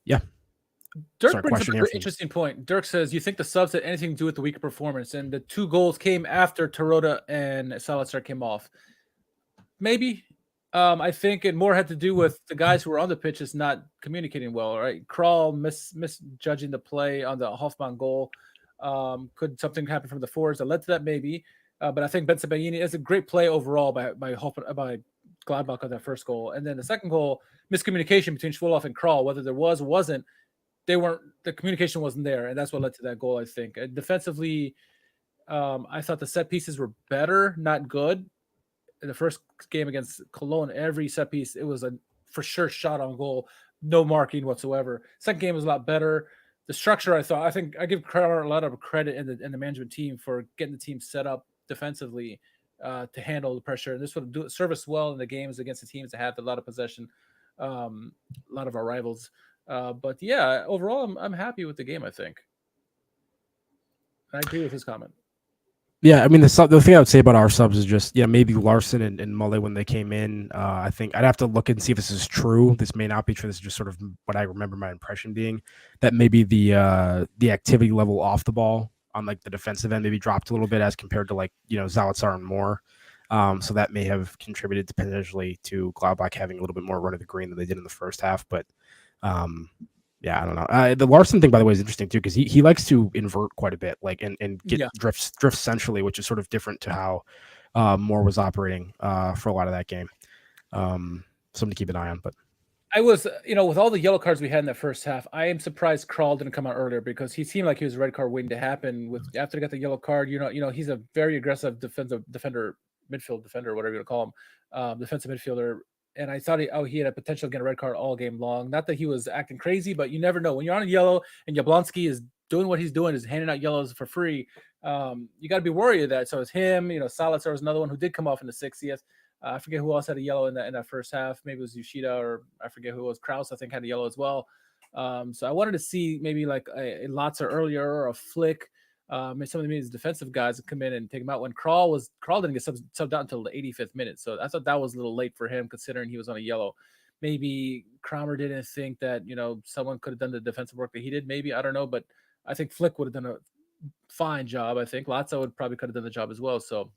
Yeah. Dirk brings up an interesting point. Dirk says, you think the subs had anything to do with the weaker performance, and the 2 goals came after Terodde and Zalazar came off. Maybe. I think it more had to do with the guys who were on the pitches not communicating well, right? Krall misjudging the play on the Hoffmann goal. Could something happen from the forwards that led to that? Maybe. But I think Ben Sebaini is a great play overall by Gladbach on that first goal. And then the second goal, miscommunication between Schwoloff and Krall, whether there was or wasn't, the communication wasn't there, and that's what led to that goal, I think. Defensively, I thought the set pieces were better, not good. In the first game against Cologne, every set piece, it was a for sure shot on goal, no marking whatsoever. Second game was a lot better. The structure, I think I give Kramer a lot of credit in the management team for getting the team set up defensively to handle the pressure. And this would serve us well in the games against the teams that have a lot of possession, a lot of our rivals. But yeah, overall, I'm happy with the game, I think. I agree with his comment. Yeah, I mean, the thing I would say about our subs is just, maybe Larson and Mulle when they came in. I think I'd have to look and see if this is true. This may not be true. This is just sort of what I remember my impression being, that maybe the activity level off the ball on like the defensive end maybe dropped a little bit as compared to like, Zalazar and Moore. So that may have contributed potentially to Gladbach having a little bit more run of the green than they did in the first half. But yeah, I don't know. The Larson thing, by the way, is interesting too, because he likes to invert quite a bit, like and get drifts centrally, which is sort of different to how Moore was operating for a lot of that game. Something to keep an eye on. But I was, with all the yellow cards we had in the first half, I am surprised Krall didn't come out earlier, because he seemed like he was a red card waiting to happen. After he got the yellow card, he's a very aggressive midfield defender, whatever you want to call him, defensive midfielder. And I thought he had a potential to get a red card all game long. Not that he was acting crazy, but you never know. When you're on a yellow and Jablonski is doing what he's doing, is handing out yellows for free, you got to be worried of that. So it's him. Zalazar was another one who did come off in the 60th. I forget who else had a yellow in that first half. Maybe it was Yoshida, or I forget who it was. Kraus, I think, had a yellow as well. So I wanted to see maybe like a Latzer earlier, or a Flick. Some of these defensive guys come in and take him out. When Krall didn't get subbed out until the 85th minute, so I thought that was a little late for him, considering he was on a yellow. Maybe Kramer didn't think that someone could have done the defensive work that he did. Maybe, I don't know, but I think Flick would have done a fine job. I think Latza could have done the job as well. So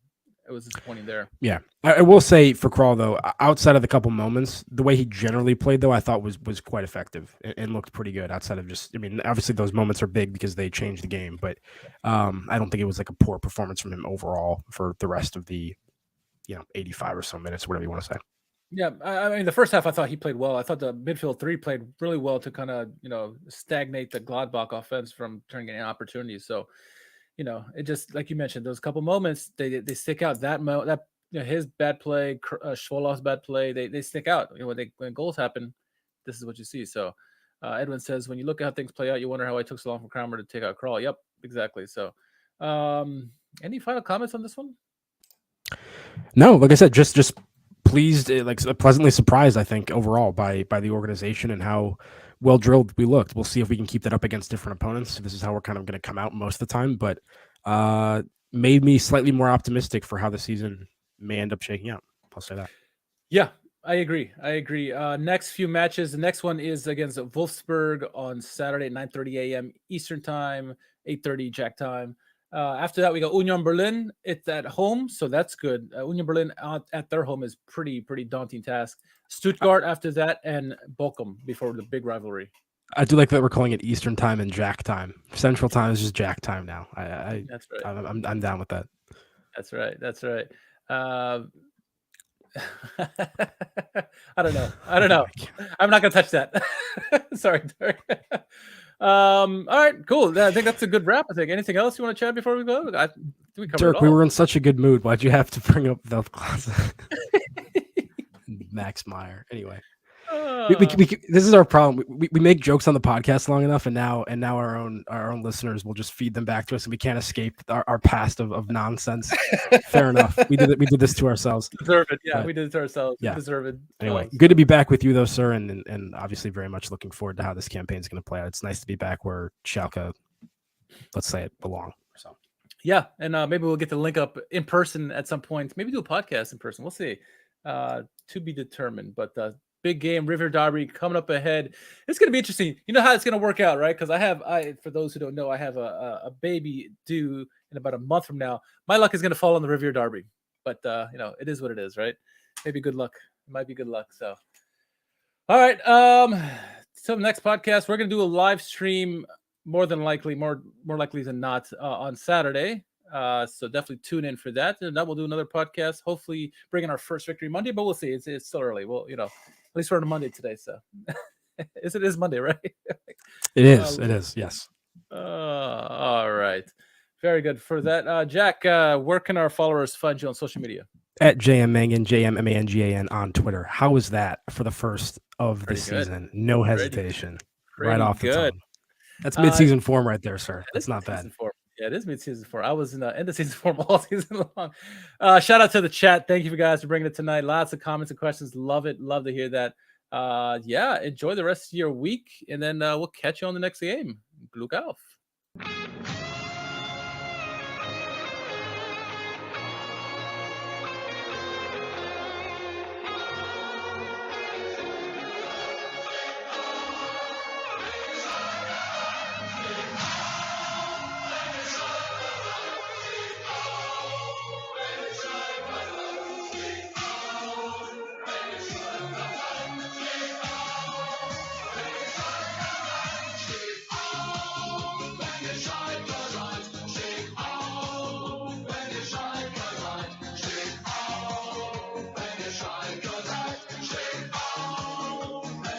it was disappointing there. Yeah, I will say for Krall though, outside of the couple moments, the way he generally played though, I thought was quite effective and looked pretty good. Outside of just, obviously those moments are big because they changed the game, but I don't think it was like a poor performance from him overall for the rest of the 85 or so minutes, whatever you want to say. Yeah, I mean, the first half I thought he played well. I thought the midfield three played really well to kind of, stagnate the Gladbach offense from turning any opportunities. So, it just like you mentioned, those couple moments they stick out. That his bad play, Schwoloth's bad play, they stick out. When goals happen, this is what you see. So, Edwin says when you look at how things play out, you wonder how it took so long for Kramer to take out Krall. Yep, exactly. So, any final comments on this one? No, like I said, just pleased, like pleasantly surprised, I think, overall by the organization and how well drilled we looked. We'll see if we can keep that up against different opponents. This is how we're kind of going to come out most of the time, but made me slightly more optimistic for how the season may end up shaking out. I'll say that. Yeah, I agree. Next few matches. The next one is against Wolfsburg on Saturday at 9:30 a.m. Eastern time, 8:30 Jack time. After that, we got Union Berlin. It's at home, so that's good. Union Berlin at their home is pretty daunting task. Stuttgart after that, and Bochum before the big rivalry. I do like that we're calling it Eastern time and Jack time. Central time is just Jack time now. That's right. I'm down with that. That's right. I don't know. I'm not gonna touch that. Sorry, Dirk. All right, cool. I think that's a good wrap. I think. Anything else you want to chat before we go? Dirk, we were in such a good mood. Why'd you have to bring up the Max Meyer? Anyway, this is our problem. We make jokes on the podcast long enough, and now our own listeners will just feed them back to us, and we can't escape our past of nonsense. Fair enough. We did this to ourselves. Deserve it. Yeah, we did it to ourselves. Yeah. Deserve it. Anyway, good to be back with you though, sir, and obviously very much looking forward to how this campaign is going to play out. It's nice to be back where Schalke, let's say it, belong. So yeah, and maybe we'll get to link up in person at some point. Maybe do a podcast in person. We'll see. To be determined. But big game, River Derby coming up ahead. It's going to be interesting. You know how it's going to work out, right? Because for those who don't know, I have a baby due in about a month from now. My luck is going to fall on the Riviera Derby, but it is what it is, right? Maybe good luck. It might be good luck. So, all right. So the next podcast, we're going to do a live stream more likely than not on Saturday. So definitely tune in for that. And then we'll do another podcast, hopefully bringing our first victory Monday, but we'll see. It's still early. Well, at least we're on a Monday today. So it is Monday, right? It is. Yes. All right. Very good for that. Jack, where can our followers find you on social media? At JMMangan, JMMangan on Twitter. How was that for the first of the season? No hesitation. Right off the tongue. That's mid-season form right there, sir. That's not bad. Yeah, it is mid-season form. I was in the end of season form all season long. Shout out to the chat. Thank you guys for bringing it tonight. Lots of comments and questions. Love it. Love to hear that. Yeah, enjoy the rest of your week, and then we'll catch you on the next game. Glück auf.